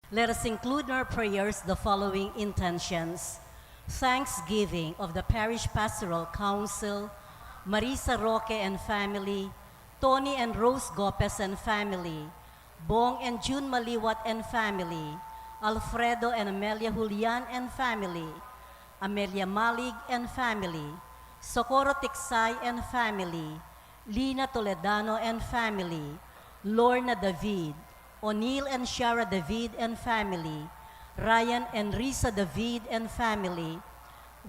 Let us include in our prayers the following intentions. Thanksgiving of the Parish Pastoral Council, Marisa Roque and family, Tony and Rose Gopez and family, Bong and June Maliwat and family, Alfredo and Amelia Julian and family, Amelia Malig and family, Socorro Tiksay and family, Lina Toledano and family, Lorna David, O'Neill and Shara David and family, Ryan and Risa David and family,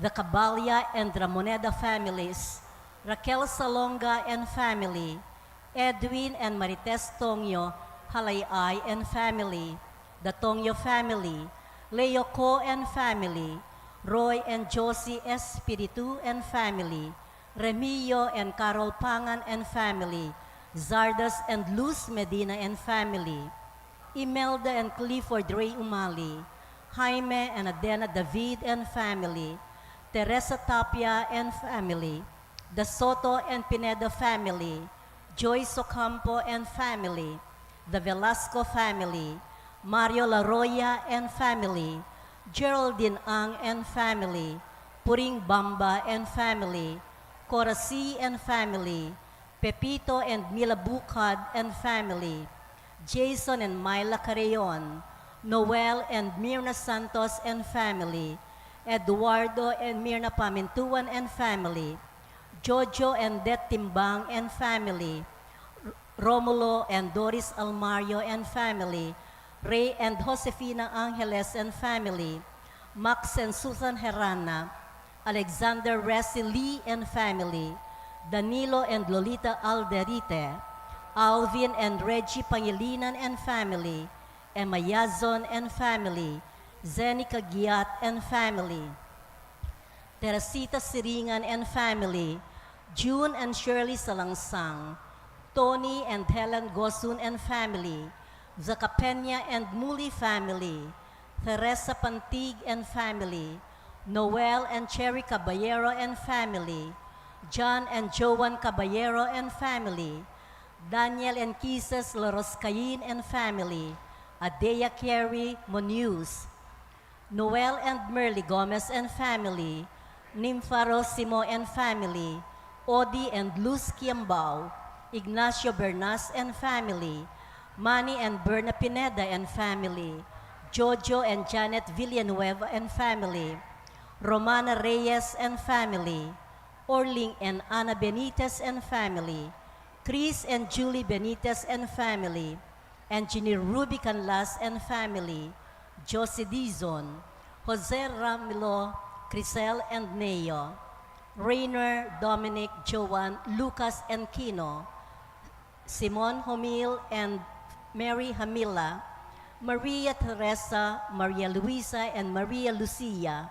the Cabalya and Ramoneda families, Raquel Salonga and family, Edwin and Marites Tongyo Halayay and family, the Tongyo family, Leo Co and family, Roy and Josie Espiritu and family, Remillo and Carol Pangan and family, Zardas and Luz Medina and family, Imelda and Clifford Ray Umali, Jaime and Adena David and family, Teresa Tapia and family, the Soto and Pineda family, Joyce Ocampo and family, the Velasco family, Mario Laroya and family, Geraldine Ang and family, Puring Bamba and family, Corasi and family, Pepito and Mila Bukad and family, Jason and Myla Carreon, Noel and Mirna Santos and family, Eduardo and Mirna Pamintuan and family, Jojo and Det Timbang and family, Romulo and Doris Almario and family, Ray and Josefina Angeles and family, Max and Susan Herrana, Alexander Resi Lee and family, Danilo and Lolita Alderite, Alvin and Reggie Pangilinan and family, Emma Yazon and family, Zenica Giat and family, Teresita Siringan and family, June and Shirley Salangsang, Tony and Helen Gosun and family, Zacapena and Muli family, Teresa Pantig and family, Noel and Cherry Caballero and family, John and Joan Caballero and family, Daniel and Kisses Laroscayin and family, Adea Carey Monuse, Noel and Merly Gomez and family, Nympha Rosimo and family, Odi and Luz Kiambao, Ignacio Bernas and family, Manny and Berna Pineda and family, Jojo and Janet Villanueva and family, Romana Reyes and family, Orling and Ana Benitez and family, Chris and Julie Benitez and family, Engineer Ruby Canlas and family, Josie Dizon, Jose Ramilo, Crisel and Neo, Rainer, Dominic, Joan, Lucas and Kino, Simon Homil and Mary Hamila, Maria Teresa, Maria Luisa and Maria Lucia,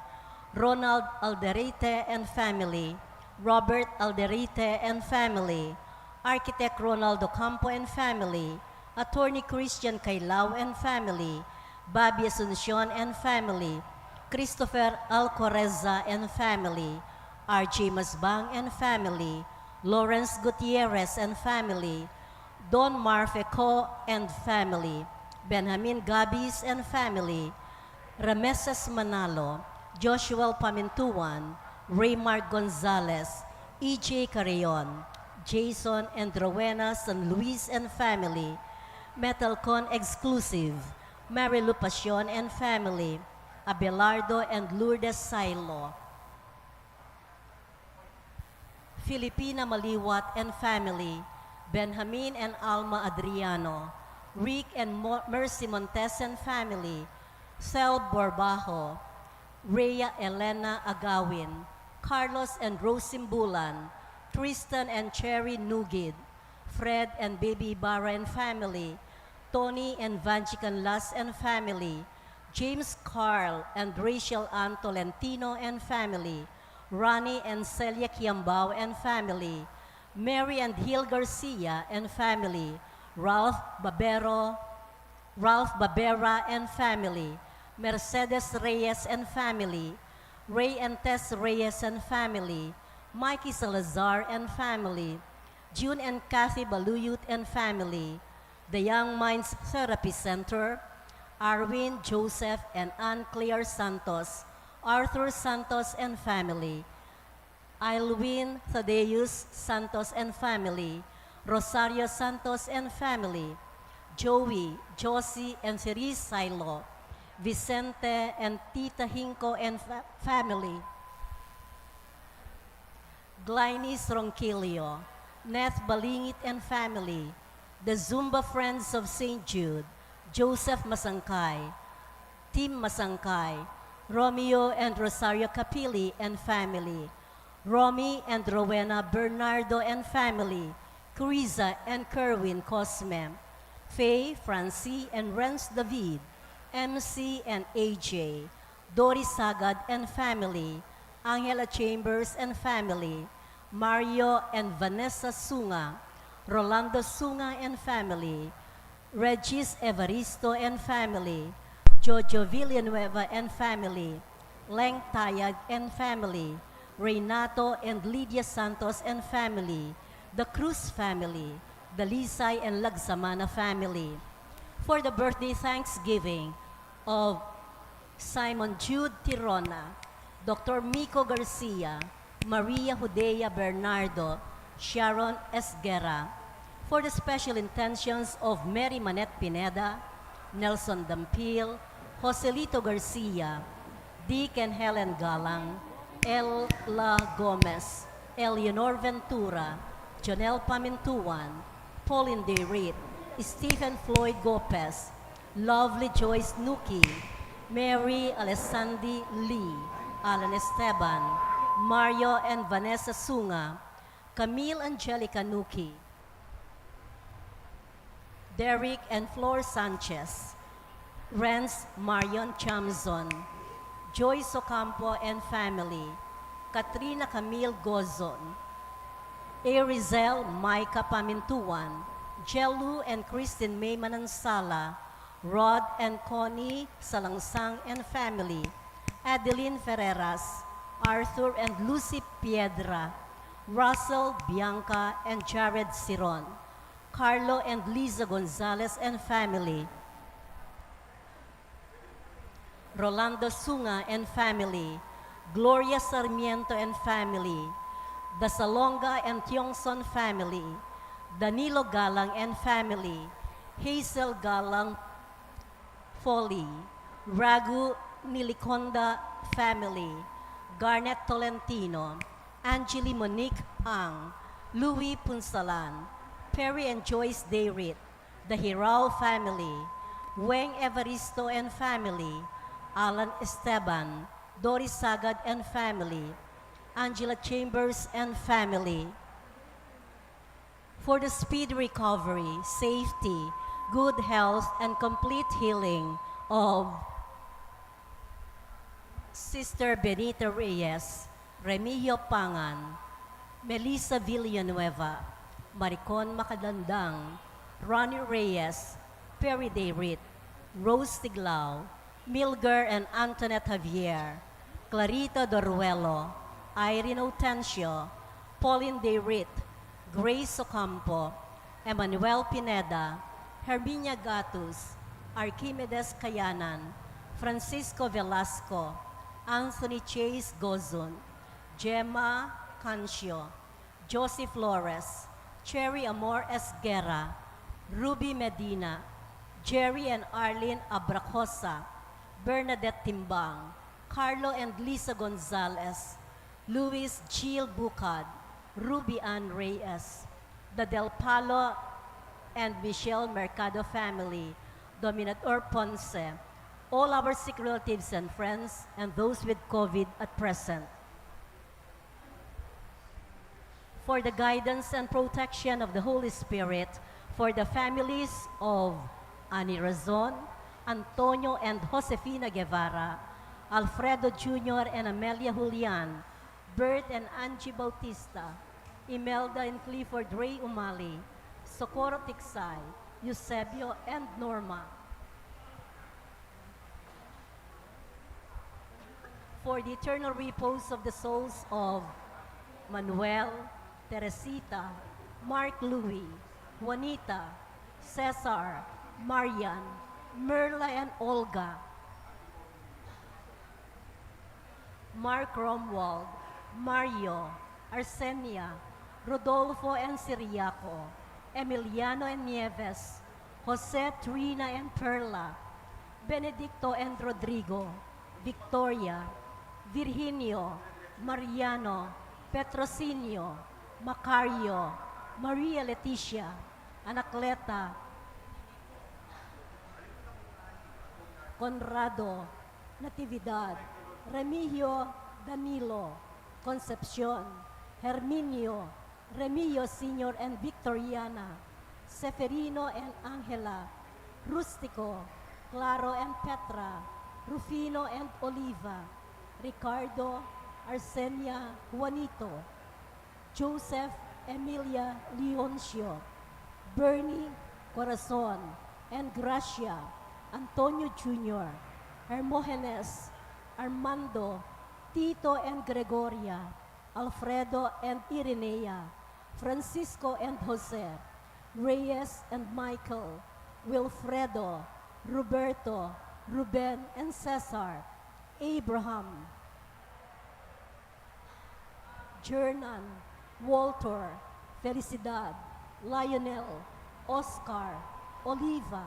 Ronald Alderete and family, Robert Alderete and family, Architect Ronaldo Campo and family, Attorney Christian Kailao and family, Bobby Asuncion and family, Christopher Alcoreza and family, R.J. Masbang and family, Lawrence Gutierrez and family, Don Marfeco and family, Benjamin Gabis and family, Ramesses Manalo, Joshua Pamintuan, Raymar Gonzalez, E.J. Carreon, Jason and Rowena San Luis and family, Metalcon Exclusive, Mary Lupacion and family, Abelardo and Lourdes Silo, Filipina Maliwat and family, Benjamin and Alma Adriano, Rick and Mercy Montes and family, Sel Borbajo, Rhea Elena Agawin, Carlos and Rose Simbulan, Tristan and Cherry Nugid, Fred and Baby Barra and family, Tony and Vanchi Canlas and family, James Carl and Rachel Ann Tolentino and family, Ronnie and Celia Kiambao and family, Mary and Hill Garcia and family, Ralph Babera and family, Mercedes Reyes and family, Ray and Tess Reyes and family, Mikey Salazar and family, June and Kathy Baluyut and family, the Young Minds Therapy Center, Arwin Joseph and Ann Claire Santos, Arthur Santos and family, Ilwin Thaddeus Santos and family, Rosario Santos and family, Joey, Josie, and Cerise Silo, Vicente and Tita Hinko and family, Glynis Ronquillo, Neth Balingit and family, the Zumba Friends of St. Jude, Joseph Masangkay, Tim Masangkay, Romeo and Rosario Capili and family, Romy and Rowena Bernardo and family, Carissa and Kerwin Cosme, Faye, Francie and Renz David, MC and AJ, Doris Sagad and family, Angela Chambers and family, Mario and Vanessa Sunga, Rolando Sunga and family, Regis Evaristo and family, Jojo Villanueva and family, Leng Tayag and family, Renato and Lydia Santos and family, the Cruz family, the Lisay and Lagsamana family. For the birthday Thanksgiving of Simon Jude Tirona, Dr. Miko Garcia, Maria Judea Bernardo, Sharon Esguera. For the special intentions of Mary Manette Pineda, Nelson Dampil, Joselito Garcia, Dick and Helen Galang, Ella Gomez, Eleanor Ventura, Jonel Pamintuan, Pauline De Reed, Stephen Floyd Gopez, Lovely Joyce Nuki, Mary Alessandri Lee, Alan Esteban, Mario and Vanessa Sunga, Camille Angelica Nuki, Derek and Flor Sanchez, Renz Marion Chamzon, Joyce Ocampo and family, Katrina Camille Gozon, Arizel Micah Pamintuan, Jelu and Christine May Manansala, Rod and Connie Salangsang and family, Adeline Ferreras, Arthur and Lucy Piedra, Russell, Bianca, and Jared Siron, Carlo and Liza Gonzalez and family, Rolando Sunga and family, Gloria Sarmiento and family, the Salonga and Tiongson family, Danilo Galang and family, Hazel Galang Foley, Ragu Niliconda family, Garnet Tolentino, Angeli Monique Ang, Louis Punsalan, Perry and Joyce Dayrit, the Hirao family, Weng Evaristo and family, Alan Esteban, Doris Sagad and family, Angela Chambers and family. For the speedy recovery, safety, good health, and complete healing of Sister Benita Reyes, Remigio Pangan, Melissa Villanueva, Maricon Macadandang, Ronnie Reyes, Perry Dayrit, Rose Tiglao, Milger and Antoinette Javier, Clarita Doruelo, Irene Otencio, Pauline Dayrit, Grace Ocampo, Emmanuel Pineda, Herminia Gatus, Archimedes Kayanan, Francisco Velasco, Anthony Chase Gozon, Gemma Cancio, Josie Flores, Cherry Amor Esguera, Ruby Medina, Jerry and Arlene Abracosa, Bernadette Timbang, Carlo and Lisa Gonzalez, Luis Gil Bucad, Ruby Ann Reyes, the Del Palo and Michelle Mercado family, Dominator Ponce, all our sick relatives and friends, and those with COVID at present. For the guidance and protection of the Holy Spirit, for the families of Ani Razon, Antonio and Josefina Guevara, Alfredo Jr. and Amelia Julian, Bert and Angie Bautista, Imelda and Clifford Ray Umali, Socorro Tiksay, Eusebio and Norma. For the eternal repose of the souls of Manuel, Teresita, Mark Louis, Juanita, Cesar, Marian, Merla and Olga, Mark Romwald, Mario, Arsenia, Rodolfo and Siriaco, Emiliano and Nieves, Jose, Trina and Perla, Benedicto and Rodrigo, Victoria, Virginio, Mariano, Petrocinio, Macario, Maria Leticia, Anacleta, Conrado, Natividad, Remigio, Danilo, Concepcion, Herminio, Remigio Sr. and Victoriana, Seferino and Angela, Rustico, Claro and Petra, Rufino and Oliva, Ricardo, Arsenia, Juanito, Joseph, Emilia, Leoncio, Bernie, Corazon, and Gracia, Antonio Jr., Hermogenes, Armando, Tito and Gregoria, Alfredo and Irenea, Francisco and Jose, Reyes and Michael, Wilfredo, Roberto, Ruben and Cesar, Abraham, Jernan, Walter, Felicidad, Lionel, Oscar, Oliva,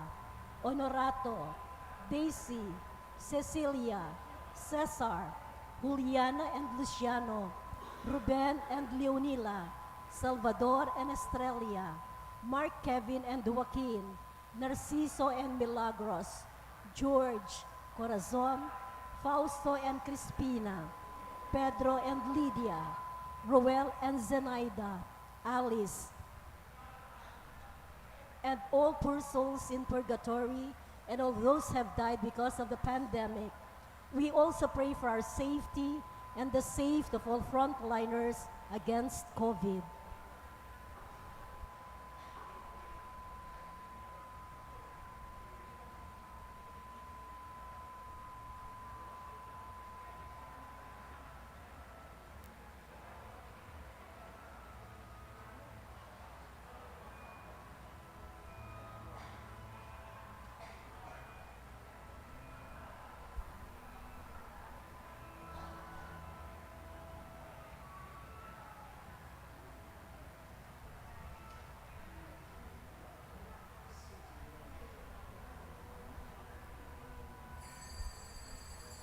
Honorato, Daisy, Cecilia, Cesar, Juliana and Luciano, Ruben and Leonila, Salvador and Estrella, Mark, Kevin and Joaquin, Narciso and Milagros, George, Corazon, Fausto and Crispina, Pedro and Lydia, Roel and Zenaida, Alice, and all poor souls in purgatory and all those have died because of the pandemic. We also pray for our safety and the safety of all frontliners against COVID.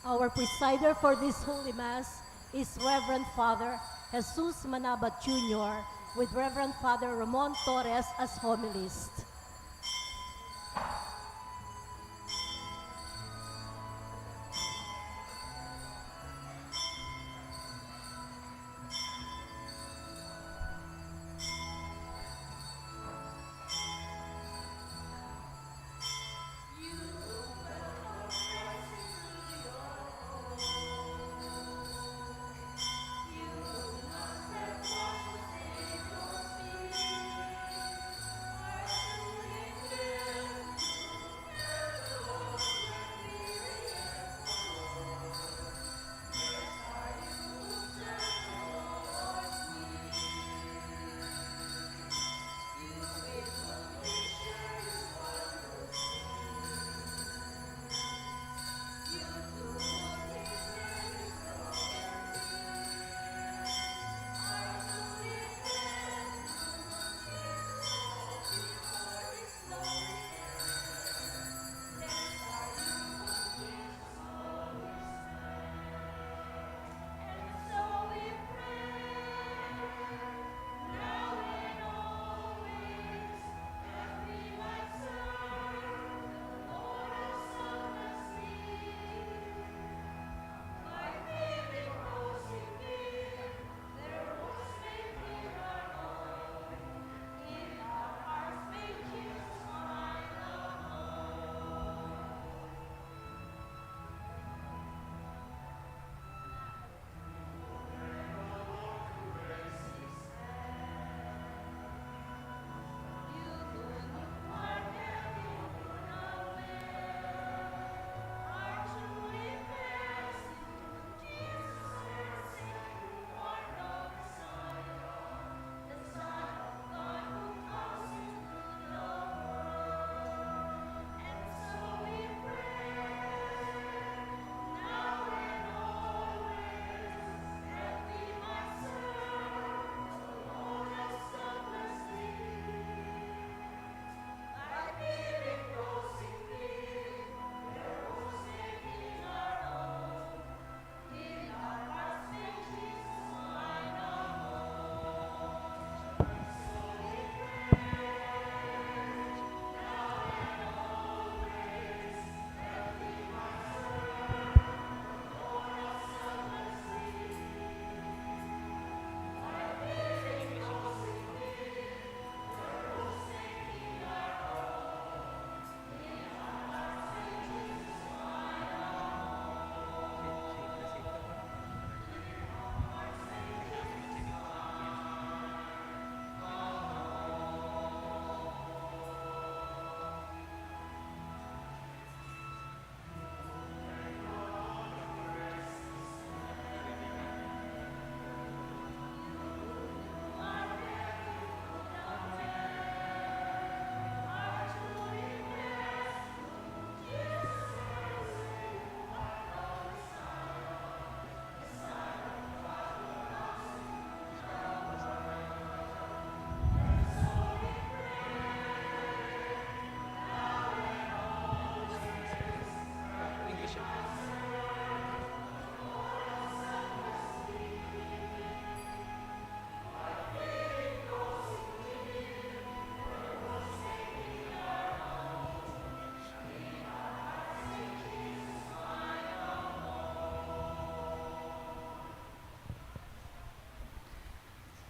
Our presider for this Holy Mass is Reverend Father Jesus Manabat Jr. with Reverend Father Ramon Torres as homilist.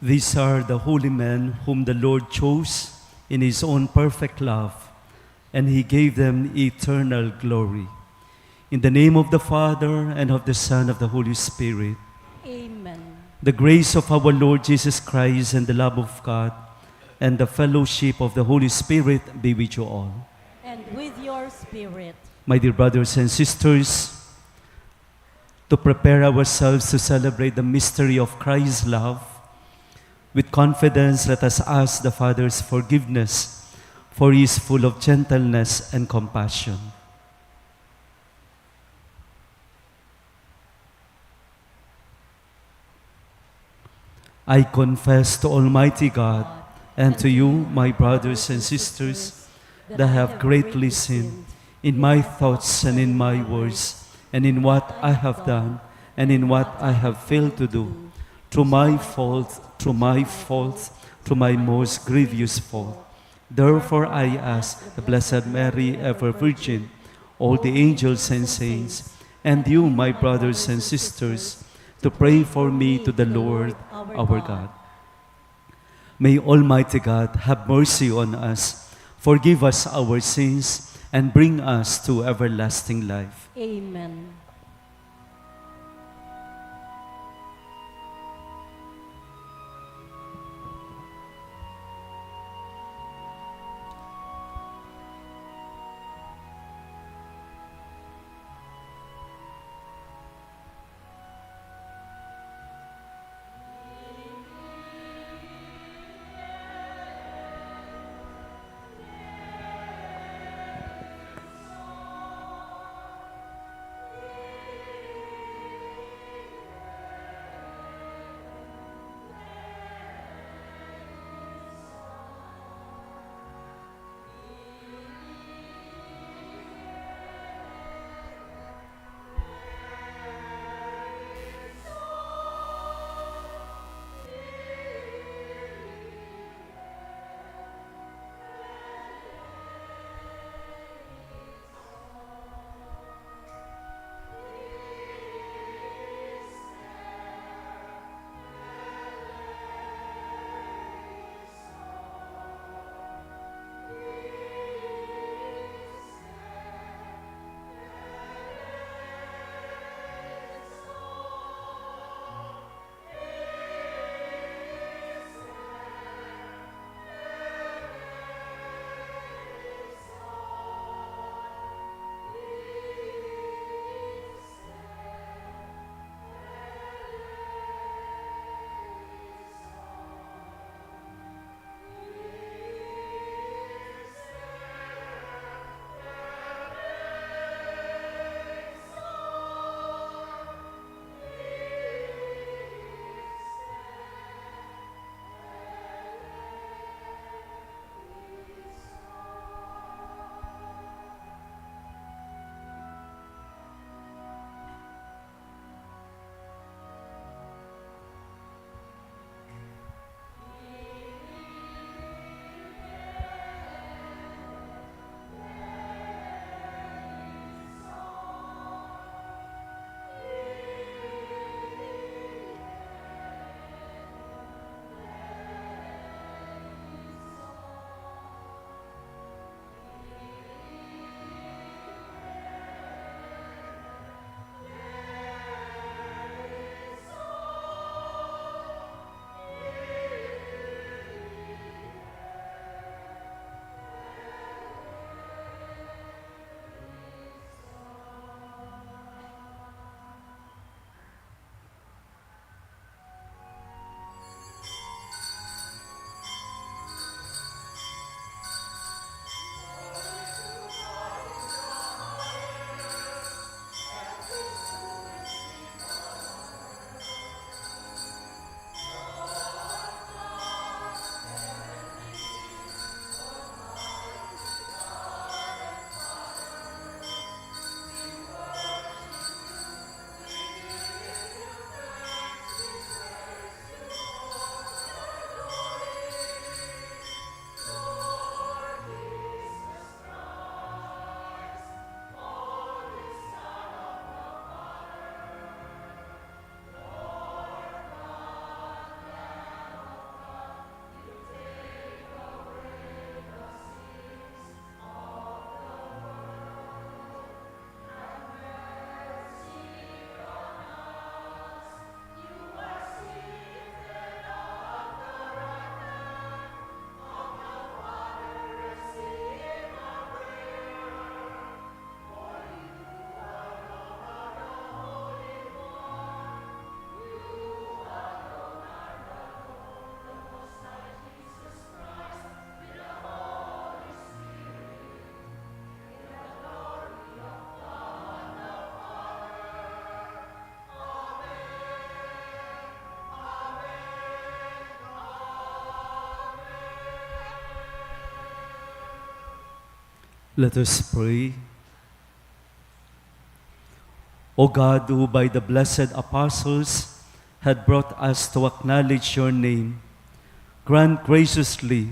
These are the holy men whom the Lord chose in his own perfect love, and he gave them eternal glory. In the name of the Father, and of the Son, and of the Holy Spirit. Amen. The grace of our Lord Jesus Christ, and the love of God, and the fellowship of the Holy Spirit be with you all. And with your spirit. My dear brothers and sisters, to prepare ourselves to celebrate the mystery of Christ's love, with confidence let us ask the Father's forgiveness, for he is full of gentleness and compassion. I confess to Almighty God and to you, my brothers and sisters, that I have greatly sinned in my thoughts and in my words, and in what I have done and in what I have failed to do, through my fault, through my most grievous fault. Therefore I ask the Blessed Mary, ever Virgin, all the angels and saints, and you, my brothers and sisters, to pray for me to the Lord our God. May Almighty God have mercy on us, forgive us our sins, and bring us to everlasting life. Amen. Let us pray. O God, who by the blessed apostles had brought us to acknowledge your name, grant graciously,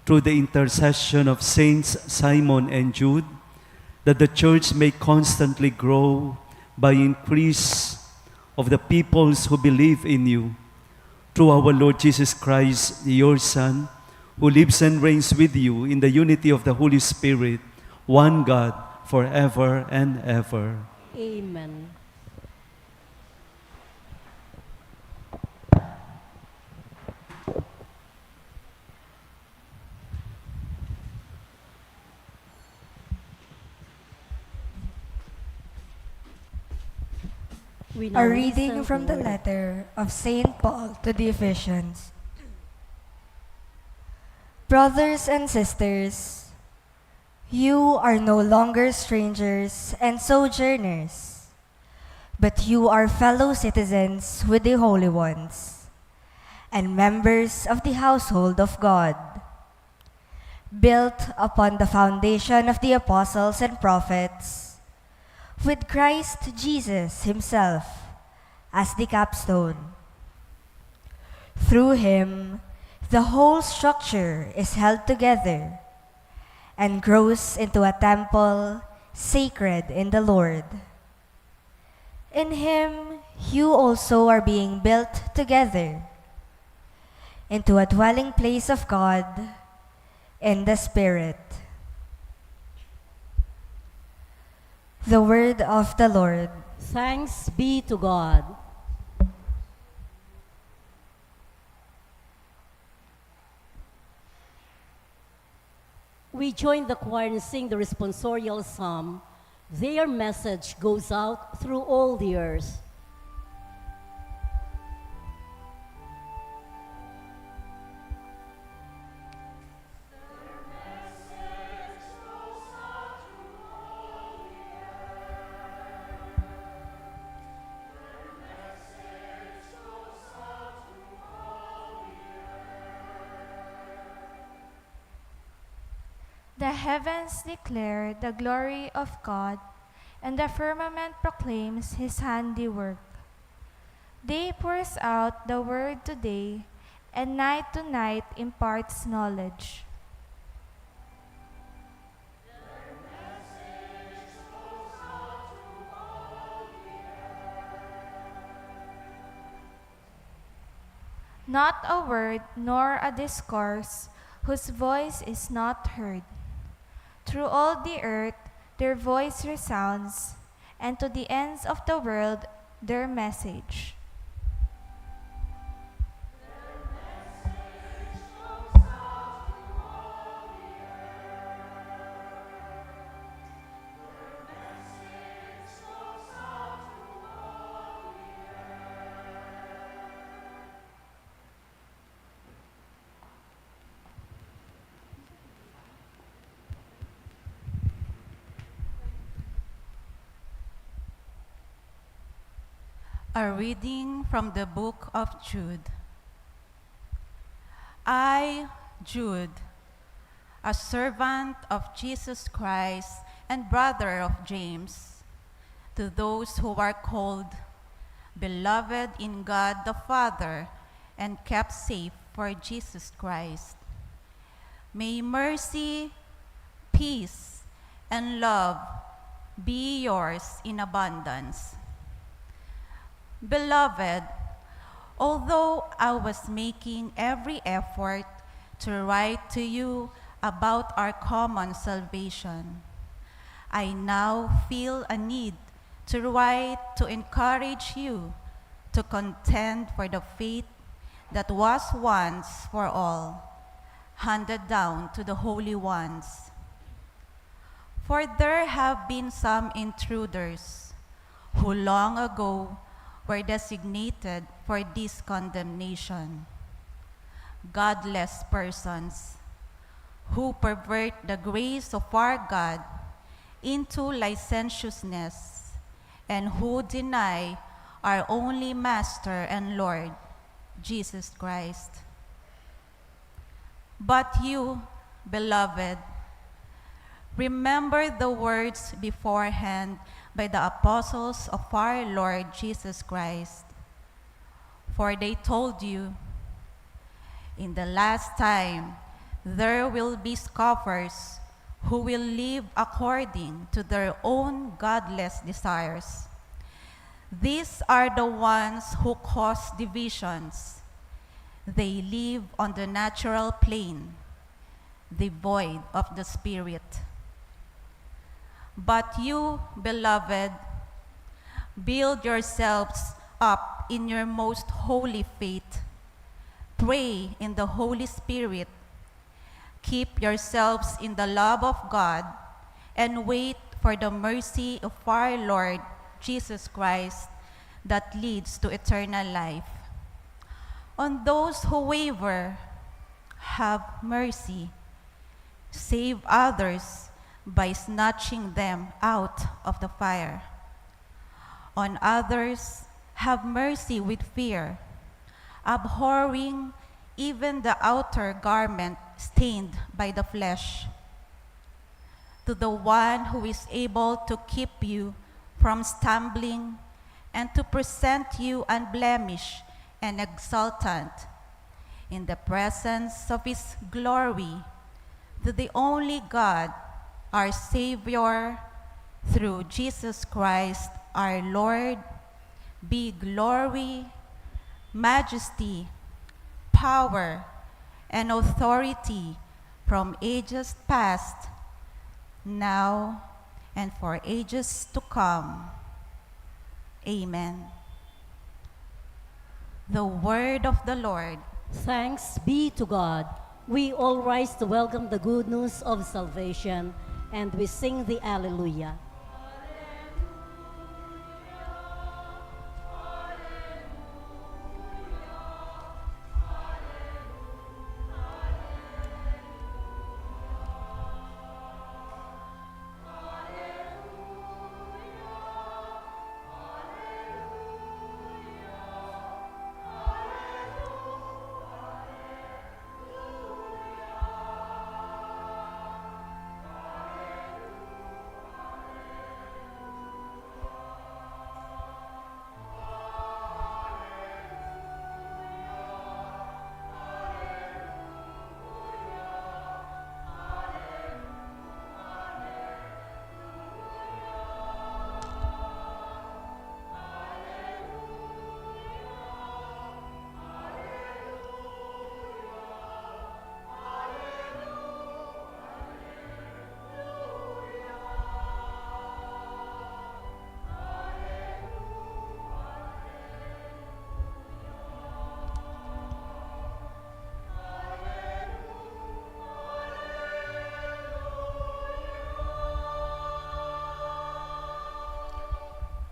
through the intercession of Saints Simon and Jude, that the Church may constantly grow by increase of the peoples who believe in you. Through our Lord Jesus Christ, your Son, who lives and reigns with you in the unity of the Holy Spirit, one God, forever and ever. Amen. We now A listen reading to from the word. letter of St. Paul to the Ephesians. Brothers and sisters, you are no longer strangers and sojourners, but you are fellow citizens with the holy ones and members of the household of God, built upon the foundation of the apostles and prophets, with Christ Jesus himself as the capstone. Through him, the whole structure is held together and grows into a temple sacred in the Lord. In him, you also are being built together into a dwelling place of God in the Spirit. The word of the Lord. Thanks be to God. We join the choir and sing the responsorial psalm. Their message goes out through all the earth. The heavens declare the glory of God, and the firmament proclaims his handiwork. Day pours out the word to day, and night to night imparts knowledge. Not a word nor a discourse whose voice is not heard. Through all the earth their voice resounds, and to the ends of the world their message. A reading from the book of Jude. I, Jude, a servant of Jesus Christ and brother of James, to those who are called, beloved in God the Father, and kept safe for Jesus Christ. May mercy, peace, and love be yours in abundance. Beloved, although I was making every effort to write to you about our common salvation, I now feel a need to write to encourage you to contend for the faith that was once for all handed down to the holy ones. For there have been some intruders who long ago were designated for this condemnation, godless persons who pervert the grace of our God into licentiousness and who deny our only Master and Lord, Jesus Christ. But you, beloved, remember the words beforehand by the apostles of our Lord Jesus Christ. For they told you, in the last time there will be scoffers who will live according to their own godless desires. These are the ones who cause divisions. They live on the natural plane, devoid of the Spirit. But you, beloved, build yourselves up in your most holy faith. Pray in the Holy Spirit. Keep yourselves in the love of God and wait for the mercy of our Lord Jesus Christ that leads to eternal life. On those who waver, have mercy. Save others by snatching them out of the fire. On others, have mercy with fear, abhorring even the outer garment stained by the flesh. To the one who is able to keep you from stumbling and to present you unblemished and exultant in the presence of his glory, to the only God, our Savior, through Jesus Christ our Lord, be glory, majesty, power, and authority from ages past, now, and for ages to come. Amen. The word of the Lord. Thanks be to God. We all rise to welcome the good news of salvation, and we sing the Alleluia.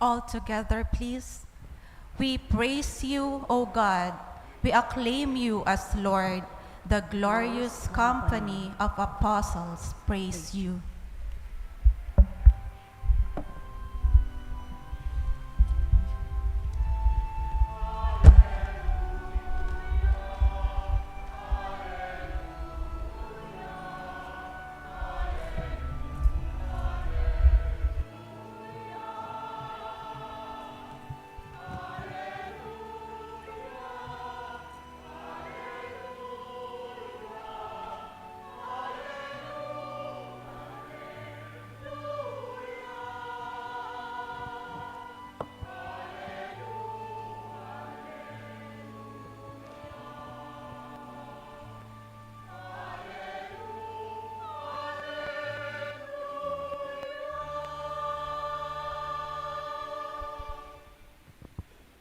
All together, please. We praise you, O God. We acclaim you as Lord. The glorious company of apostles praise you.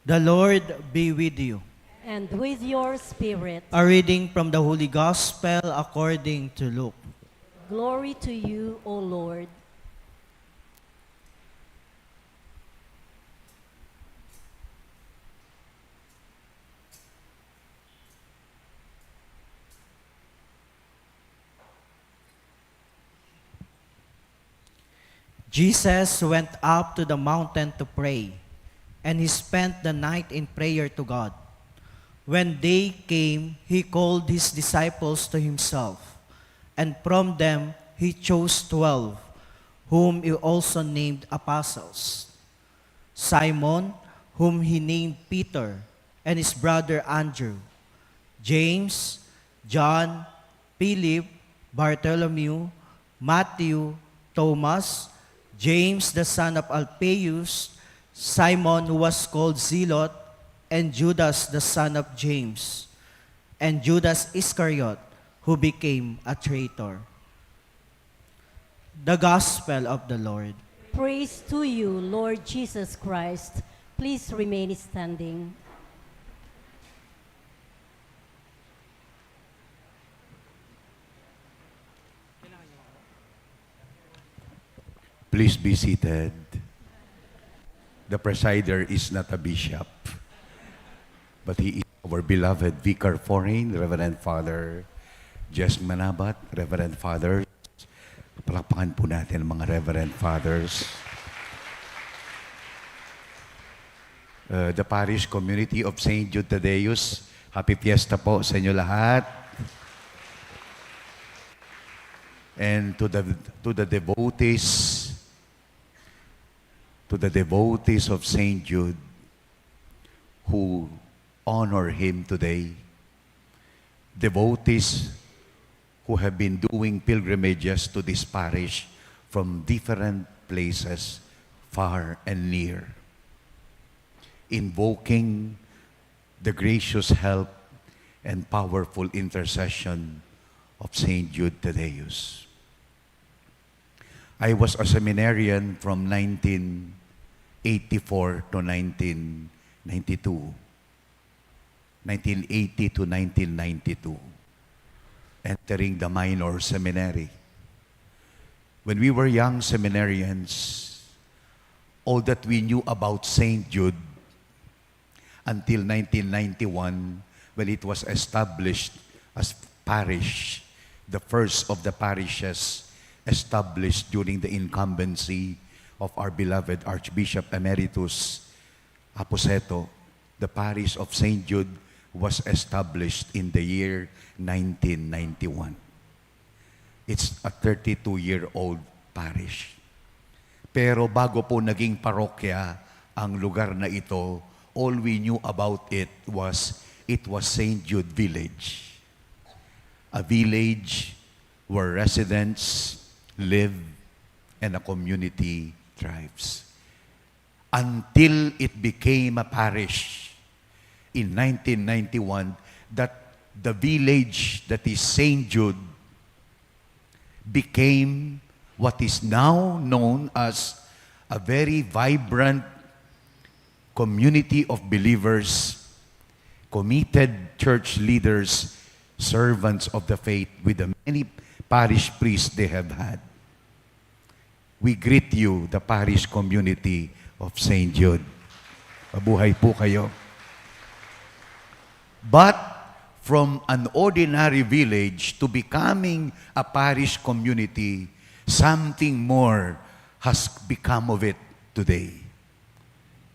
The Lord be with you. And with your spirit. A reading from the Holy Gospel according to Luke. Glory to you, O Lord. Jesus went up to the mountain to pray, and he spent the night in prayer to God. When day came, he called his disciples to himself, and from them he chose 12, whom he also named apostles. Simon, whom he named Peter, and his brother Andrew, James, John, Philip, Bartholomew, Matthew, Thomas, James the son of Alphaeus, Simon who was called Zealot, and Judas the son of James, and Judas Iscariot, who became a traitor. The Gospel of the Lord. Praise to you, Lord Jesus Christ. Please remain standing. Please be seated. The presider is not a bishop, but he is our beloved Vicar Foreign, Reverend Father Jess Manabat, Reverend Fathers. Palakpakan po natin ang mga Reverend Fathers. The Parish Community of St. Jude Thaddeus, happy fiesta po sa inyo lahat. And to the devotees of St. Jude who honor him today, devotees who have been doing pilgrimages to this parish from different places, far and near, invoking the gracious help and powerful intercession of St. Jude Thaddeus. I was a seminarian from 1984 to 1992, 1980 to 1992, entering the minor seminary. When we were young seminarians, all that we knew about St. Jude until 1991, when it was established as parish, the first of the parishes established during the incumbency of our beloved Archbishop Emeritus Aposeto. The parish of St. Jude was established in the year 1991. It's a 32-year-old parish. Pero bago po naging parokya ang lugar na ito, all we knew about it was St. Jude Village. A village where residents live and a community thrives. Until it became a parish in 1991, that the village that is St. Jude became what is now known as a very vibrant community of believers, committed church leaders, servants of the faith with the many parish priests they have had. We greet you, the parish community of St. Jude. Mabuhay po kayo. But from an ordinary village to becoming a parish community, something more has become of it today.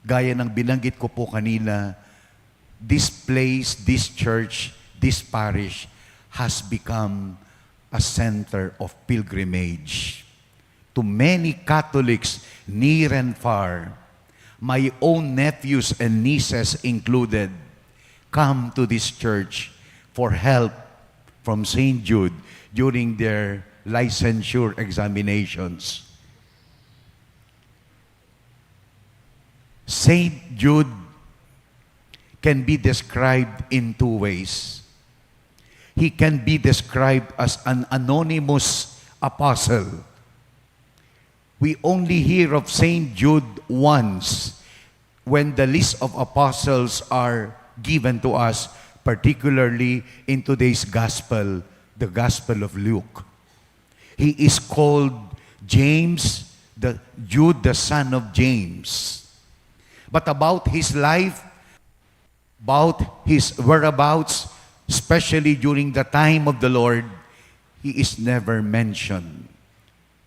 Gaya ng binanggit ko po kanina, this place, this church, this parish has become a center of pilgrimage to many Catholics near and far. My own nephews and nieces included come to this church for help from St. Jude during their licensure examinations. St. Jude can be described in two ways. He can be described as an anonymous apostle. We only hear of St. Jude once when the list of apostles are given to us, particularly in today's gospel, the Gospel of Luke. He is called James, Jude, the son of James. But about his life, about his whereabouts, especially during the time of the Lord, he is never mentioned.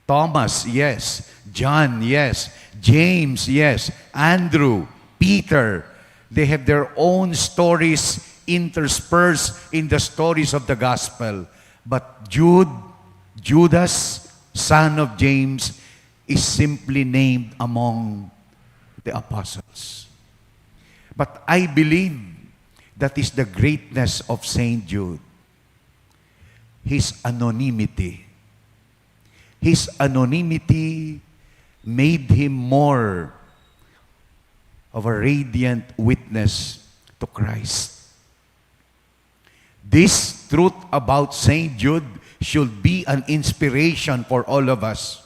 Thomas, yes. John, yes. James, yes. Andrew, Peter, they have their own stories interspersed in the stories of the gospel. But Jude, Judas, son of James, is simply named among the apostles. But I believe that is the greatness of Saint Jude. His anonymity. His anonymity made him more of a radiant witness to Christ. This truth about Saint Jude should be an inspiration for all of us.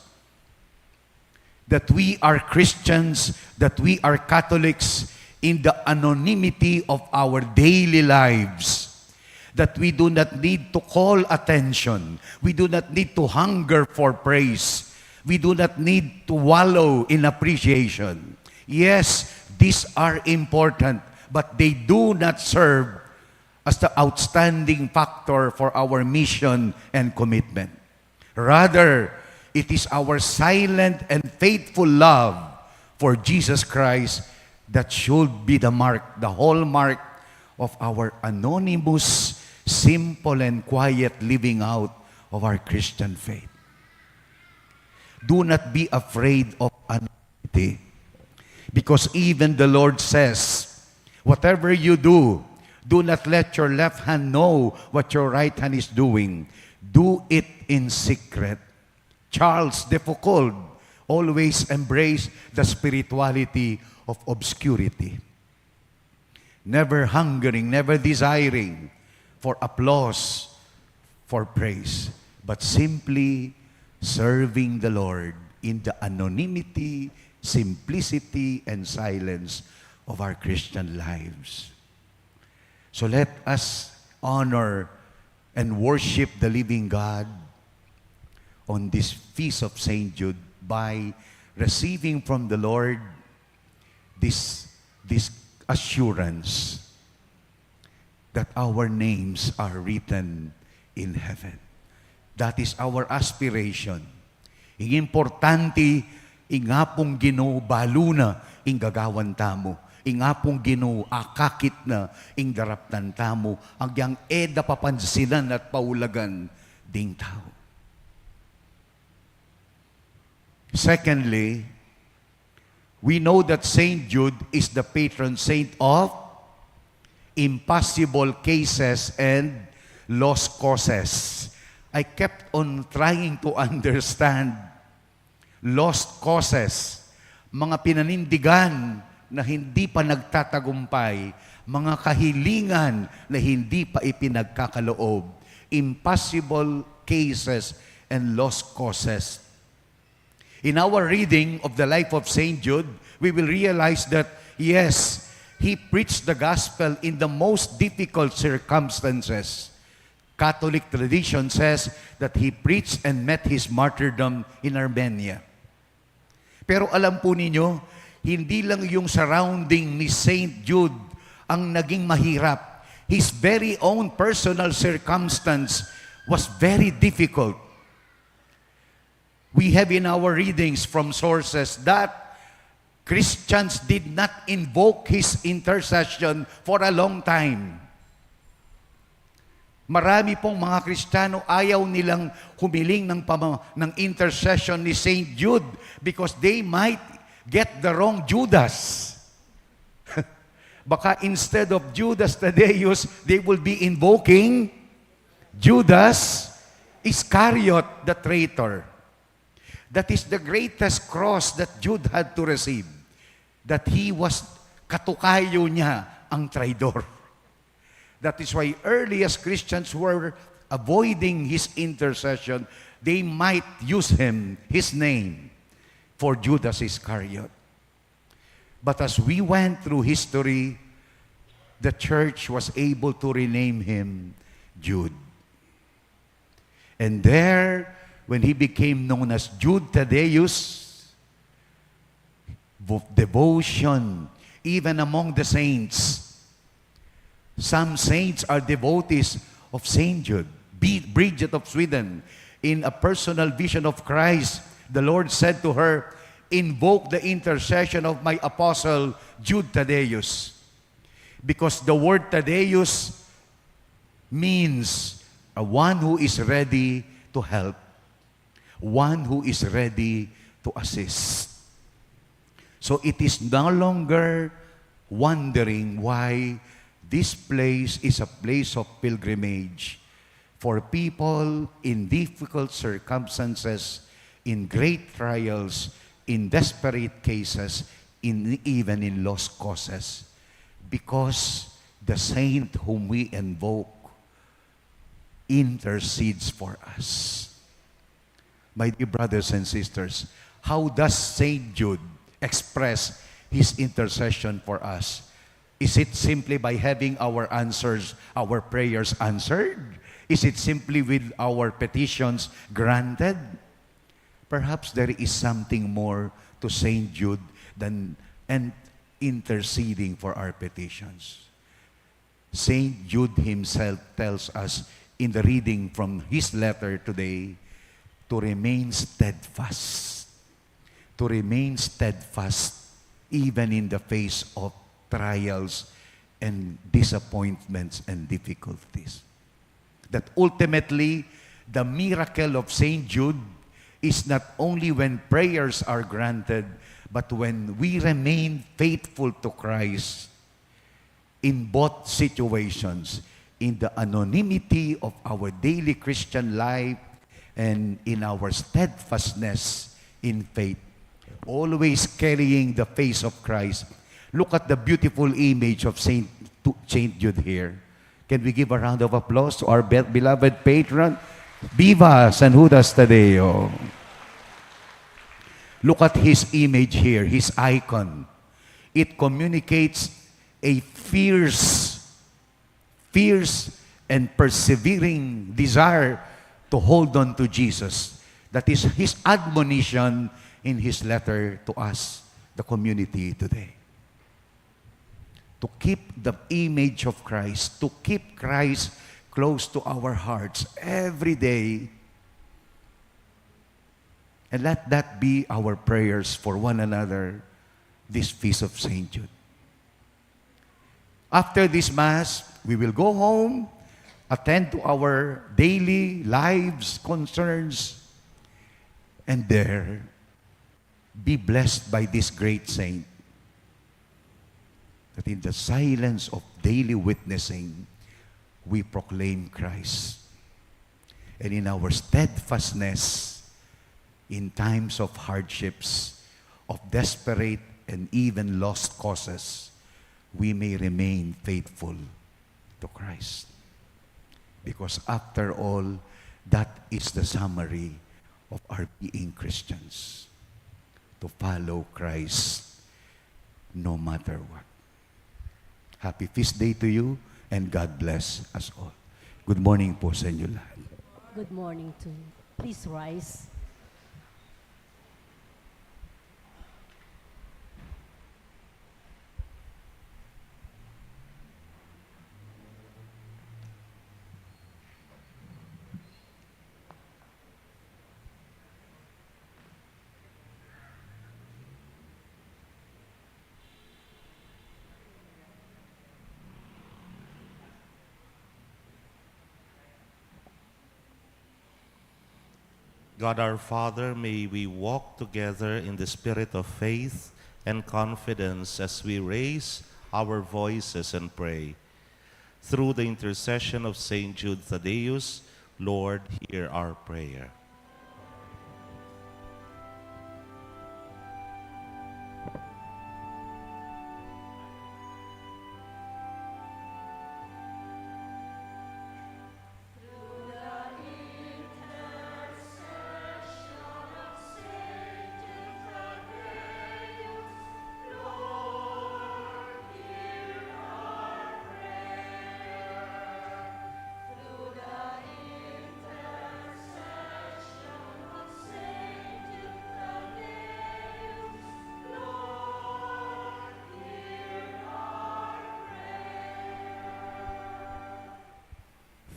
That we are Christians, that we are Catholics in the anonymity of our daily lives. That we do not need to call attention. We do not need to hunger for praise. We do not need to wallow in appreciation. Yes, these are important, but they do not serve as the outstanding factor for our mission and commitment. Rather, it is our silent and faithful love for Jesus Christ that should be the mark, the hallmark of our anonymous, simple, and quiet living out of our Christian faith. Do not be afraid of anonymity, because even the Lord says, whatever you do not let your left hand know what your right hand is doing. Do it in secret. Charles de Foucauld always embraced the spirituality of obscurity. Never hungering, never desiring for applause, for praise, but simply serving the Lord in the anonymity, simplicity, and silence of our Christian lives. So let us honor and worship the living God on this feast of Saint Jude by receiving from the Lord this assurance that our names are written in heaven. That is our aspiration. Ing importante, ingapong Ginoo baluna, ing gagawan tamo. Ingapong Ginoo akakit na, ing daraptan tamo, ang yang eda papansinan at paulagan ding tao. Secondly, we know that Saint Jude is the patron saint of impossible cases and lost causes. I kept on trying to understand lost causes, mga pinanindigan na hindi pa nagtatagumpay, mga kahilingan na hindi pa ipinagkakaloob, impossible cases and lost causes. In our reading of the life of Saint Jude, we will realize that, yes, he preached the gospel in the most difficult circumstances. Catholic tradition says that he preached and met his martyrdom in Armenia. Pero alam po ninyo, hindi lang yung surrounding ni Saint Jude ang naging mahirap. His very own personal circumstance was very difficult. We have in our readings from sources that Christians did not invoke his intercession for a long time. Marami pong mga Kristiyano ayaw nilang humiling ng intercession ni Saint Jude because they might get the wrong Judas. Baka instead of Judas Thaddeus, they will be invoking Judas Iscariot, the traitor. That is the greatest cross that Jude had to receive. That he was katukayo niya ang traidor. That is why earliest Christians were avoiding his intercession. They might use his name, for Judas Iscariot. But as we went through history, the church was able to rename him Jude. And there, when he became known as Jude Thaddeus, devotion, even among the saints. Some saints are devotees of Saint Jude. Bridget of Sweden, in a personal vision of Christ, the Lord said to her, invoke the intercession of my apostle, Jude Thaddeus. Because the word Thaddeus means a one who is ready to help. one who is ready to assist. So it is no longer wondering why this place is a place of pilgrimage for people in difficult circumstances, in great trials, in desperate cases, even in lost causes. Because the saint whom we invoke intercedes for us. My dear brothers and sisters, how does Saint Jude express his intercession for us? Is it simply by having our prayers answered? Is it simply with our petitions granted? Perhaps there is something more to Saint Jude than interceding for our petitions. Saint Jude himself tells us in the reading from his letter today to remain steadfast. To remain steadfast even in the face of trials and disappointments and difficulties. That ultimately, the miracle of Saint Jude is not only when prayers are granted, but when we remain faithful to Christ in both situations, in the anonymity of our daily Christian life and in our steadfastness in faith, always carrying the face of Christ. Look at the beautiful image of Saint Jude here. Can we give a round of applause to our beloved patron? Viva San Judas Tadeo. Look at his image here, his icon. It communicates a fierce and persevering desire to hold on to Jesus. That is his admonition in his letter to us, the community today. To keep the image of Christ, to keep Christ close to our hearts every day. And let that be our prayers for one another this feast of St. Jude. After this Mass, we will go home, attend to our daily lives, concerns, and there, be blessed by this great saint. That in the silence of daily witnessing, we proclaim Christ. And in our steadfastness, in times of hardships, of desperate and even lost causes, we may remain faithful to Christ. Because after all, that is the summary of our being Christians. To follow Christ no matter what. Happy feast day to you, and God bless us all. Good morning po sa inyo lahat. Good morning to you. Please rise. God our Father, may we walk together in the spirit of faith and confidence as we raise our voices and pray. Through the intercession of Saint Jude Thaddeus, Lord, hear our prayer.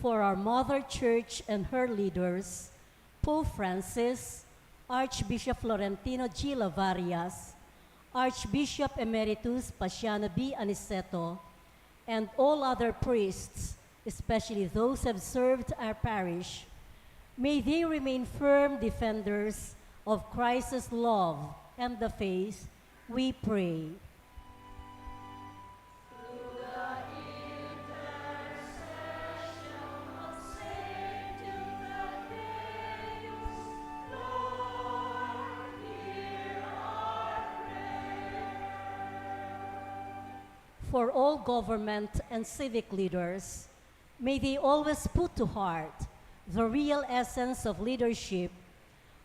For our Mother Church and her leaders, Pope Francis, Archbishop Florentino G. Lavarias, Archbishop Emeritus Paciano B. Aniceto, and all other priests, especially those who have served our parish, May they remain firm defenders of Christ's love and the faith, we pray. For all government and civic leaders, may they always put to heart the real essence of leadership,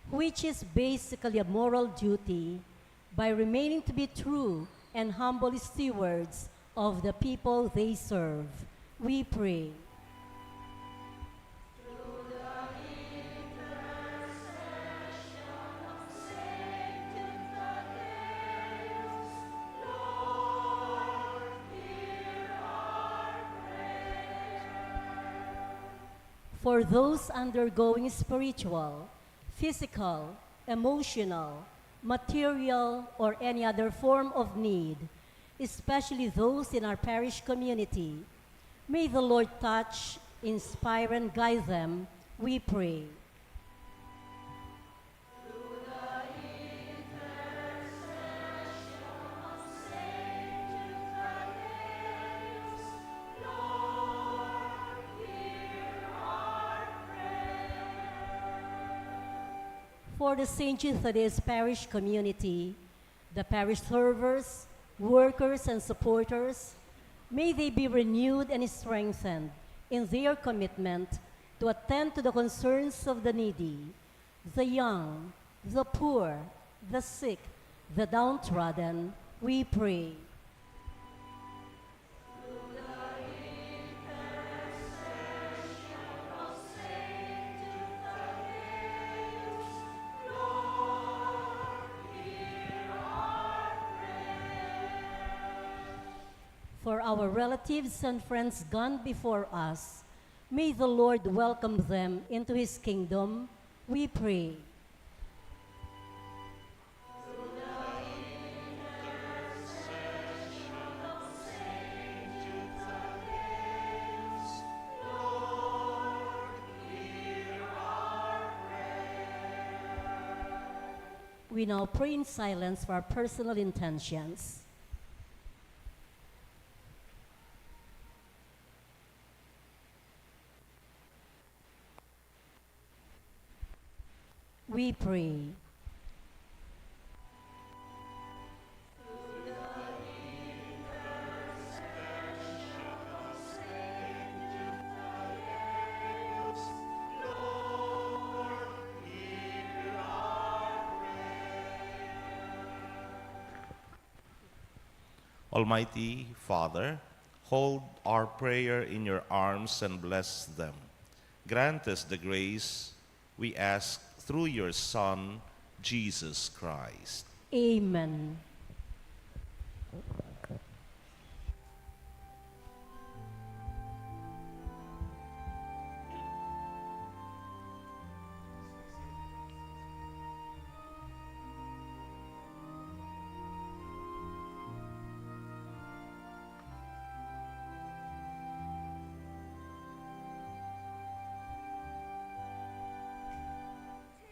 which is basically a moral duty, by remaining to be true and humble stewards of the people they serve. We pray. For those undergoing spiritual, physical, emotional, material, or any other form of need, especially those in our parish community, may the Lord touch, inspire, and guide them, we pray. For the St. Jude Thaddeus Parish community, the parish servers, workers, and supporters, may they be renewed and strengthened in their commitment to attend to the concerns of the needy, the young, the poor, the sick, the downtrodden, we pray. For our relatives and friends gone before us, may the Lord welcome them into his kingdom, we pray. We now pray in silence for our personal intentions. We pray. Almighty Father, hold our prayer in your arms and bless them. Grant us the grace we ask through your Son, Jesus Christ. Amen.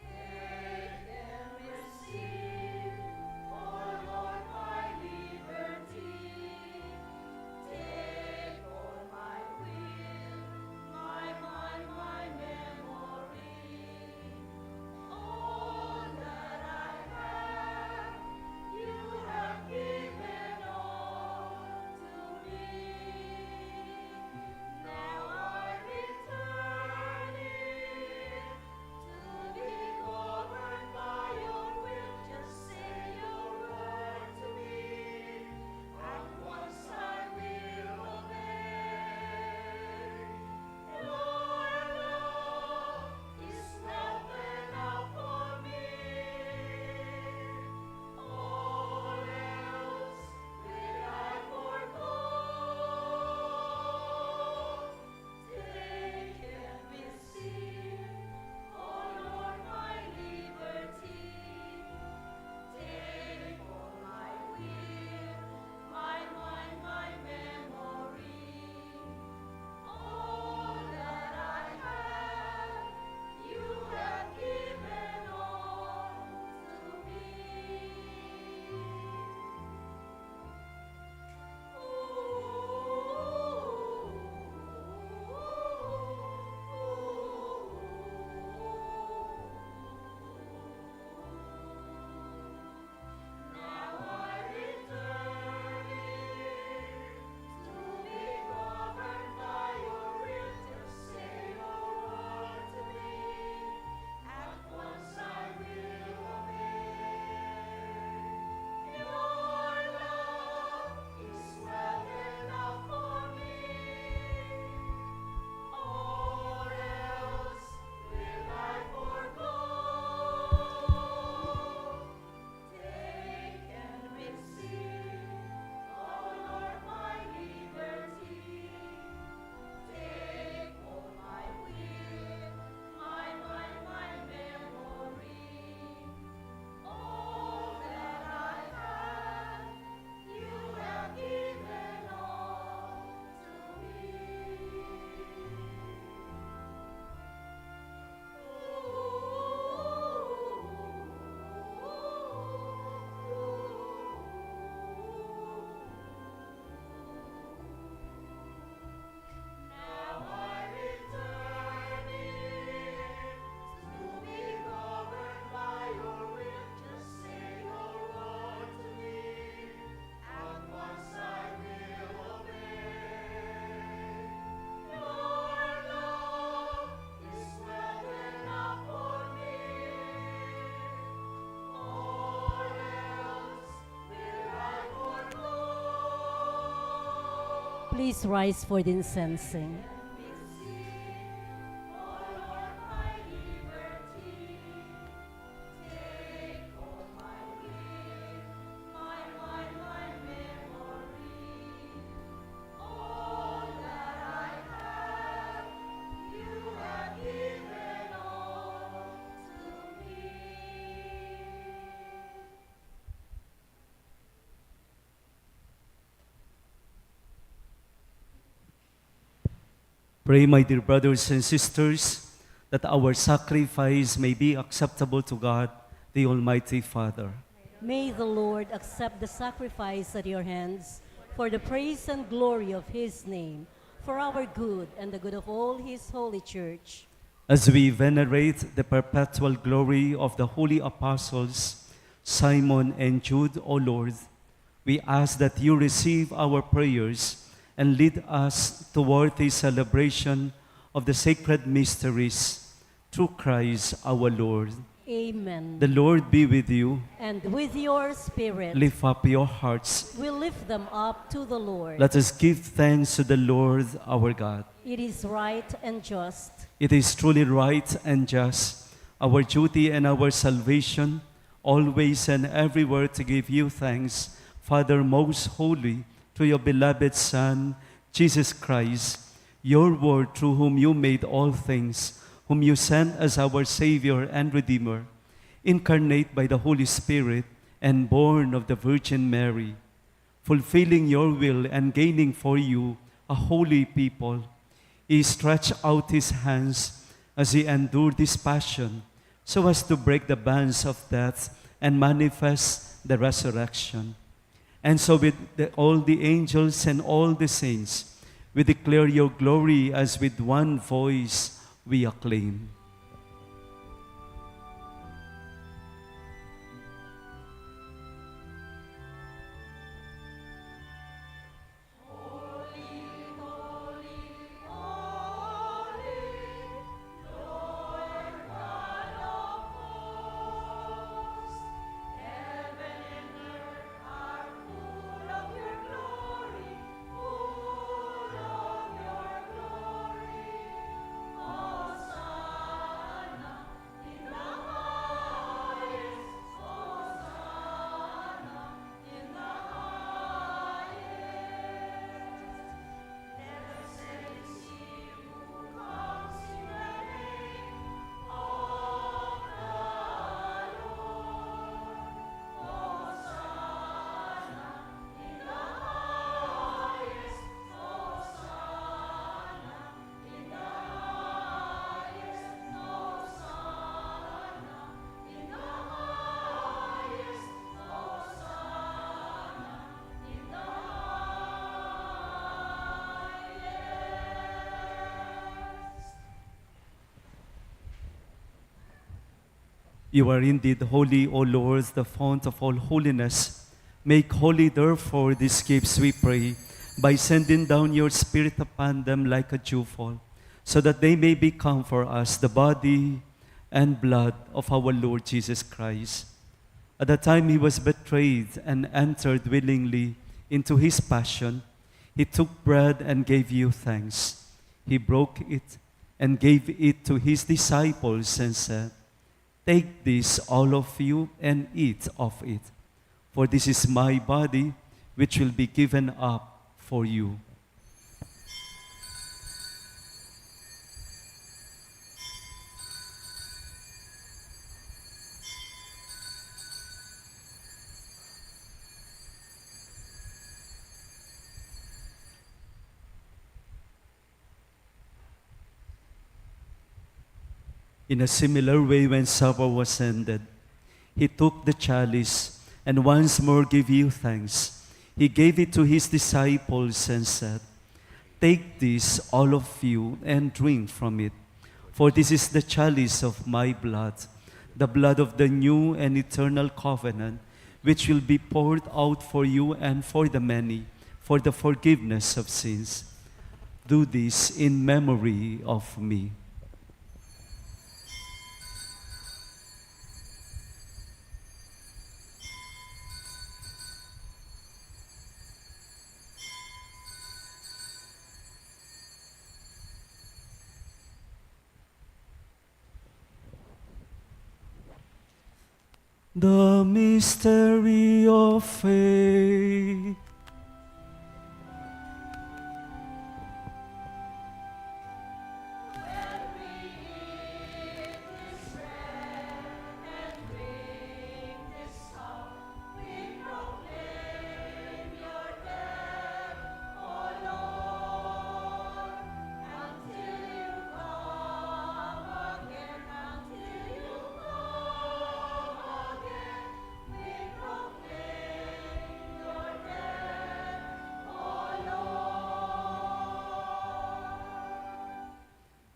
Take and receive all Please rise for the incensing. Pray, my dear brothers and sisters, that our sacrifice may be acceptable to God, the Almighty Father. May the Lord accept the sacrifice at your hands for the praise and glory of his name, for our good and the good of all his holy church. As we venerate the perpetual glory of the holy apostles, Simon and Jude, O Lord, we ask that you receive our prayers and lead us toward the celebration of the sacred mysteries through Christ our Lord. Amen. The Lord be with you. And with your spirit, Lift up your hearts. we lift them up to the Lord. Let us give thanks to the Lord our God. It is right and just. It is truly right and just, our duty and our salvation, always and everywhere to give you thanks, Father most holy, to your beloved Son, Jesus Christ, your Word, through whom you made all things, whom you sent as our Savior and Redeemer, incarnate by the Holy Spirit and born of the Virgin Mary, fulfilling your will and gaining for you a holy people. He stretched out his hands as he endured this passion, so as to break the bands of death and manifest the resurrection. And so with all the angels and all the saints, we declare your glory as with one voice we acclaim. You are indeed holy, O Lord, the fount of all holiness. Make holy, therefore, these gifts, we pray, by sending down your Spirit upon them like a dewfall, so that they may become for us the body and blood of our Lord Jesus Christ. At the time he was betrayed and entered willingly into his passion, he took bread and gave you thanks. He broke it and gave it to his disciples and said, "Take this, all of you, and eat of it, for this is my body, which will be given up for you." In a similar way, when supper was ended, he took the chalice and once more gave you thanks. He gave it to his disciples and said, "Take this, all of you, and drink from it, for this is the chalice of my blood, the blood of the new and eternal covenant, which will be poured out for you and for the many, for the forgiveness of sins. Do this in memory of me." The mystery of faith.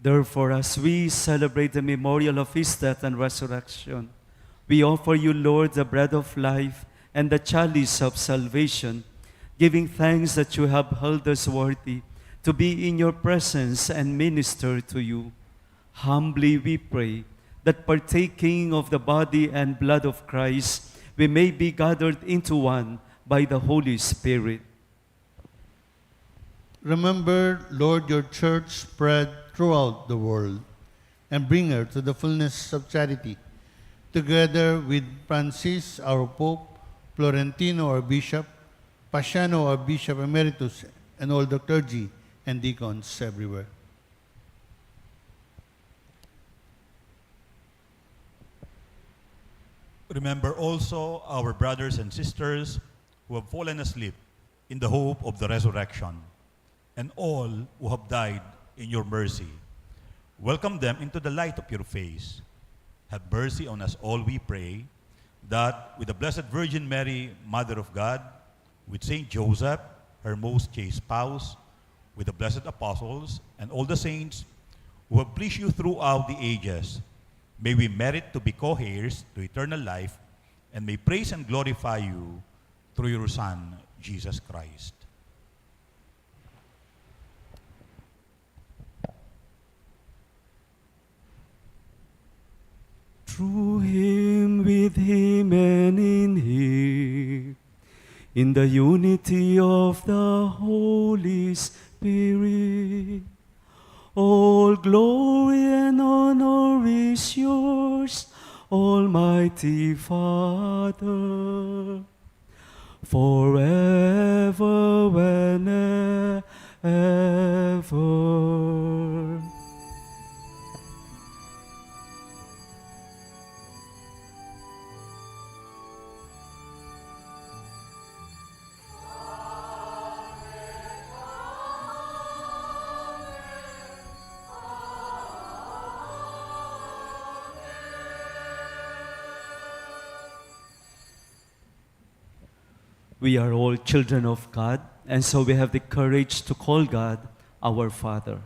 Therefore, as we celebrate the memorial of his death and resurrection, we offer you, Lord, the bread of life and the chalice of salvation, giving thanks that you have held us worthy to be in your presence and minister to you. Humbly we pray that partaking of the body and blood of Christ, we may be gathered into one by the Holy Spirit. Remember, Lord, your church spread throughout the world and bring her to the fullness of charity, together with Francis, our Pope, Florentino, our Bishop, Paciano, our Bishop Emeritus, and all the clergy and deacons everywhere. Remember also our brothers and sisters who have fallen asleep in the hope of the resurrection, and all who have died in your mercy. Welcome them into the light of your face. Have mercy on us all, we pray, that with the Blessed Virgin Mary, Mother of God, with Saint Joseph, her most chaste spouse, with the blessed apostles, and all the saints who have pleased you throughout the ages, may we merit to be co-heirs to eternal life, and may praise and glorify you through your Son, Jesus Christ. Through him, with him, and in him, in the unity of the Holy Spirit, all glory and honor is yours, Almighty Father, forever and ever. We are all children of God, and so we have the courage to call God our Father.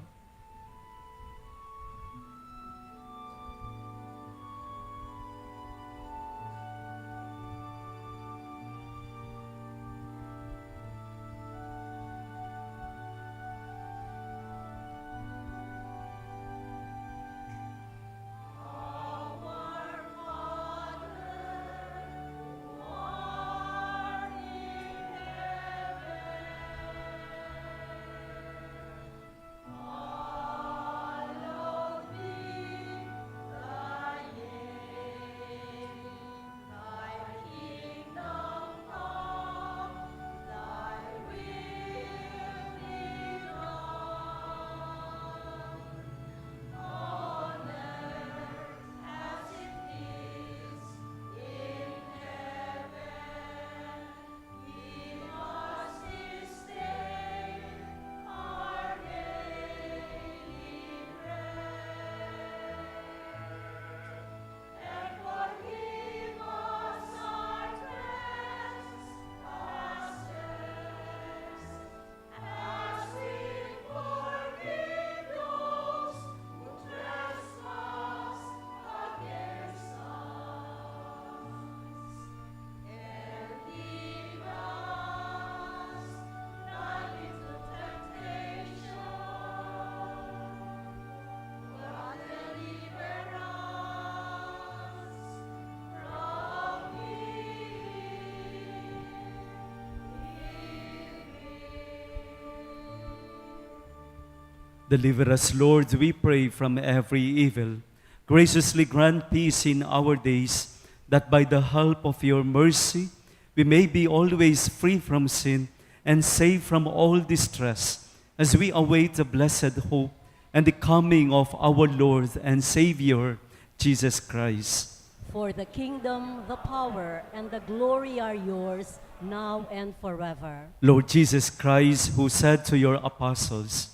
Deliver us, Lord, we pray, from every evil. Graciously grant peace in our days, that by the help of your mercy we may be always free from sin and safe from all distress, as we await the blessed hope and the coming of our Lord and Savior, Jesus Christ. For the kingdom, the power, and the glory are yours, now and forever. Lord Jesus Christ, who said to your apostles,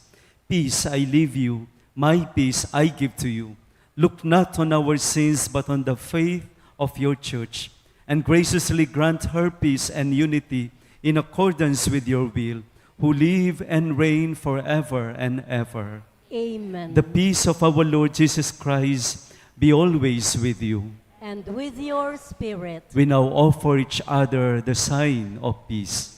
"Peace I leave you, my peace I give to you. Look not on our sins, but on the faith of your church, and graciously grant her peace and unity in accordance with your will, who live and reign forever and ever." Amen. The peace of our Lord Jesus Christ be always with you. And with your spirit. We now offer each other the sign of peace.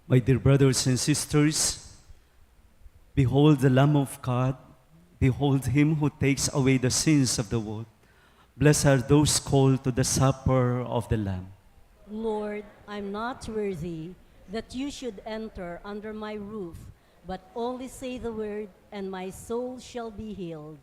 My dear brothers and sisters, behold the Lamb of God, behold him who takes away the sins of the world. Blessed are those called to the supper of the Lamb. Lord, I'm not worthy that you should enter under my roof, but only say the word, and my soul shall be healed.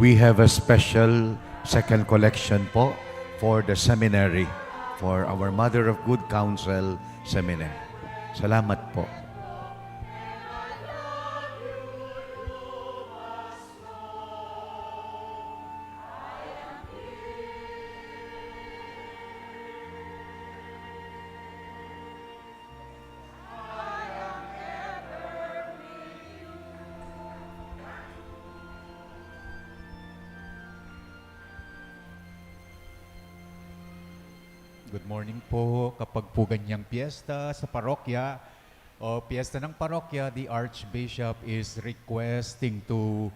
We have a special second collection po for the seminary, for our Mother of Good Counsel Seminary. Salamat po. Good morning po. Kapag po ganyang piyesta sa parokya o piyesta ng parokya, the Archbishop is requesting to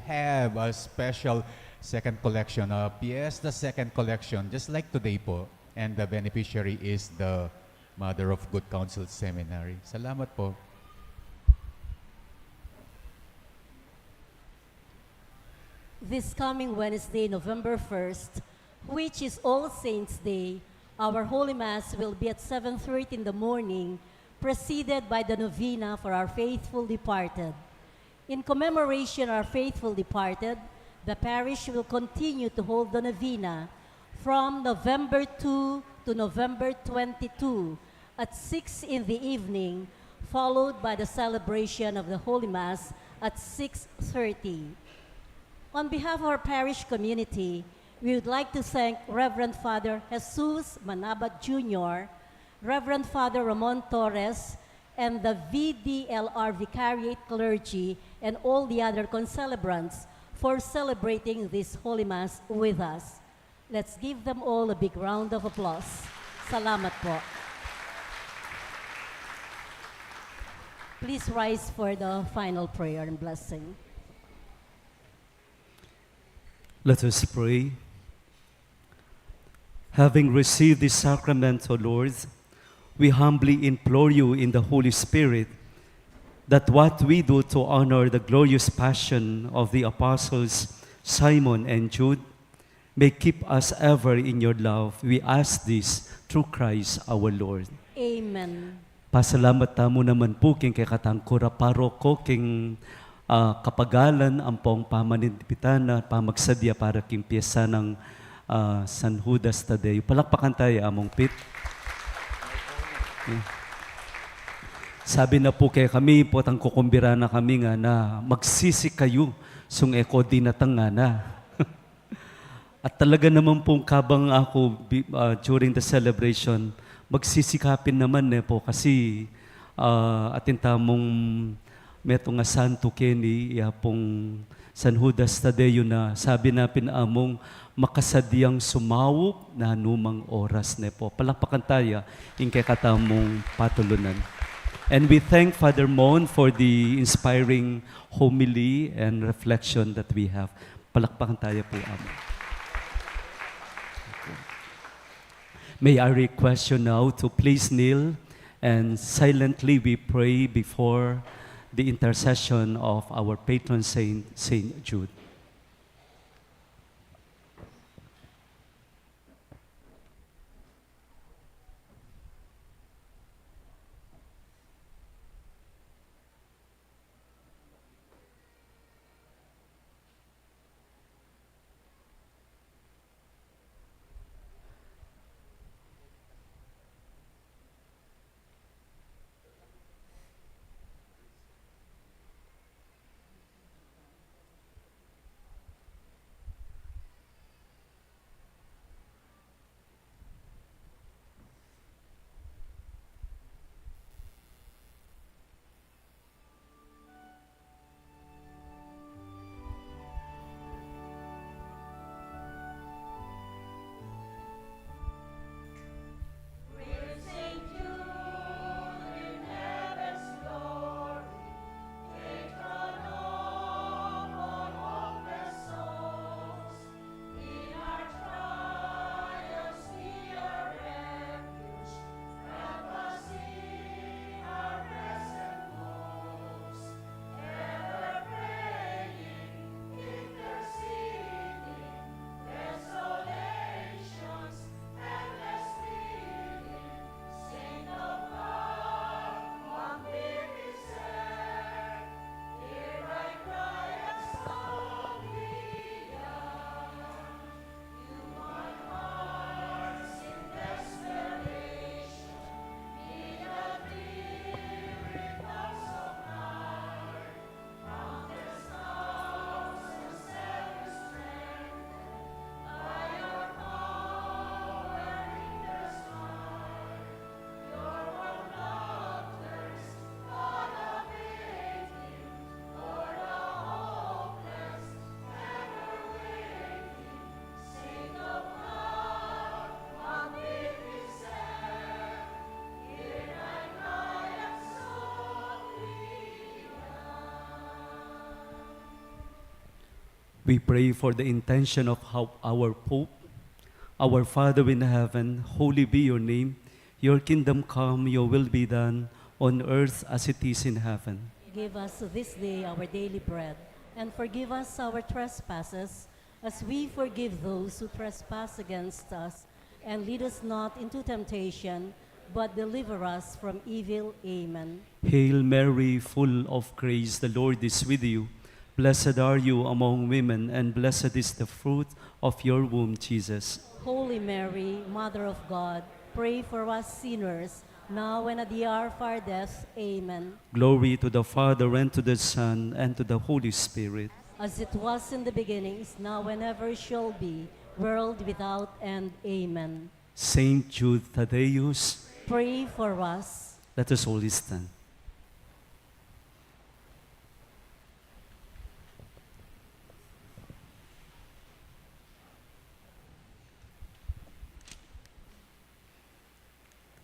have a special second collection, a piyesta second collection, just like today po. And the beneficiary is the Mother of Good Counsel Seminary. Salamat po. This coming Wednesday, November 1st, which is All Saints' Day, our Holy Mass will be at 7:30 in the morning, preceded by the novena for our faithful departed. In commemoration of our faithful departed, the parish will continue to hold the novena from November 2 to November 22 at 6 in the evening, followed by the celebration of the Holy Mass at 6:30. On behalf of our parish community, we would like to thank Reverend Father Jesus Manabat Jr., Reverend Father Ramon Torres, and the VDLR Vicariate clergy and all the other concelebrants for celebrating this Holy Mass with us. Let's give them all a big round of applause. Salamat po. Please rise for the final prayer and blessing. Let us pray. Having received this sacrament, O Lord, we humbly implore you in the Holy Spirit that what we do to honor the glorious passion of the apostles Simon and Jude may keep us ever in your love. We ask this through Christ our Lord. Amen. Pasalamat tamo naman po king kay katangkura paroko king kapagalan ang pong pamaninipitan na pamagsadya para king piyesa ng San Judas Thaddeus. Palakpakan tayo among pit. Sabi na po kay kami po tang kukumbira na kami nga na magsisi kayo sung eko di natanga na. At talaga naman pong kabang ako during the celebration, magsisikapin naman po kasi atin tamong meto nga Santo Kenny, pong San Judas Tadeo na sabi na pinamong makasadyang sumawok na numang oras na po. Palakpakan tayo in kay katamong patulunan. And we thank Father Mon for the inspiring homily and reflection that we have. Palakpakan tayo po amo. May I request you now to please kneel and silently we pray before the intercession of our patron saint, Saint Jude. We pray for the intention of our Pope. Our Father in heaven, holy be your name. Your kingdom come, your will be done, on earth as it is in heaven. Give us this day our daily bread, and forgive us our trespasses, as we forgive those who trespass against us. And lead us not into temptation, but deliver us from evil. Amen. Hail Mary, full of grace, the Lord is with you. Blessed are you among women, and blessed is the fruit of your womb, Jesus. Holy Mary, Mother of God, pray for us sinners, now and at the hour of our death. Amen. Glory to the Father, and to the Son, and to the Holy Spirit. As it was in the beginning, is now, and ever shall be, world without end. Amen. Saint Jude Thaddeus, Pray for us. let us all stand.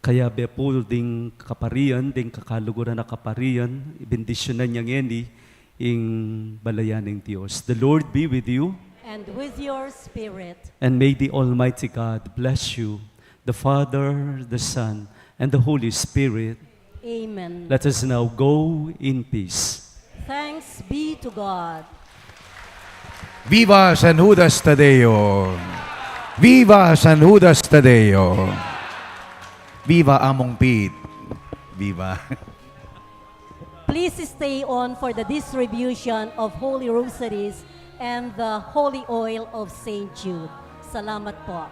Kaya bepul ding kaparian, ding kakaluguran na kaparian, ibendisyonan niyang yeni, ing balayaning Diyos. The Lord be with you, And with your spirit. and may the Almighty God bless you, the Father, the Son, and the Holy Spirit. Amen. Let us now go in peace. Thanks be to God. Viva San Judas Tadeo! Viva San Judas Tadeo! Viva Among Pete! Viva! Please stay on for the distribution of Holy Rosaries and the Holy Oil of St. Jude. Salamat po.